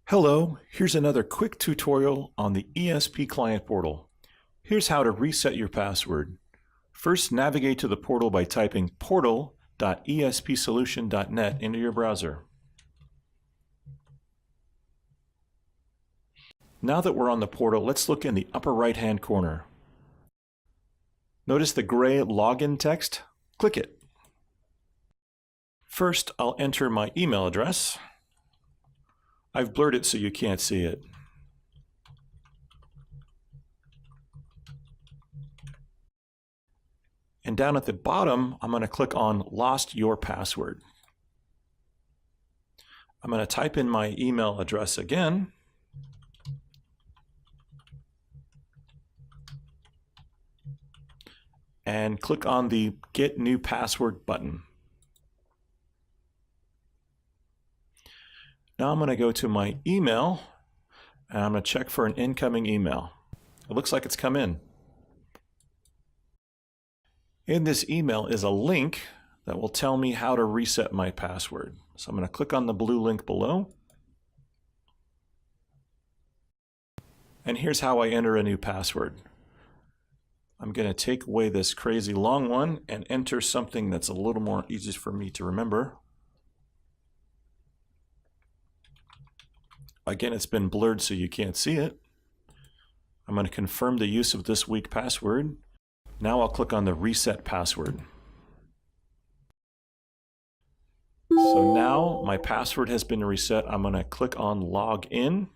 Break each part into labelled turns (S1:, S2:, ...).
S1: Hello, here's another quick tutorial on the ESP Client Portal. Here's how to reset your password. First, navigate to the portal by typing portal.espsolution.net into your browser. Now that we're on the portal, let's look in the upper right-hand corner. Notice the gray login text? Click it. First, I'll enter my email address. I've blurred it so you can't see it. And down at the bottom, I'm going to click on Lost Your Password. I'm going to type in my email address again. And click on the Get New Password button. Now I'm going to go to my email, and I'm going to check for an incoming email. It looks like it's come in. In this email is a link that will tell me how to reset my password. So I'm going to click on the blue link below. And here's how I enter a new password. I'm going to take away this crazy long one and enter something that's a little more easy for me to remember. Again, it's been blurred so you can't see it. I'm going to confirm the use of this weak password. Now I'll click on the reset password. So now my password has been reset. I'm going to click on log in.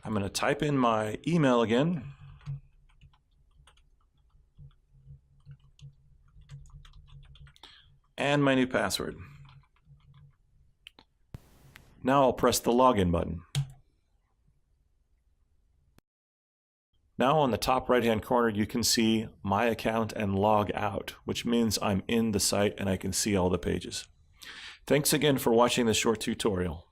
S1: I'm going to type in my email again. And my new password. Now I'll press the login button. Now on the top right-hand corner, you can see my account and log out, which means I'm in the site and I can see all the pages. Thanks again for watching this short tutorial.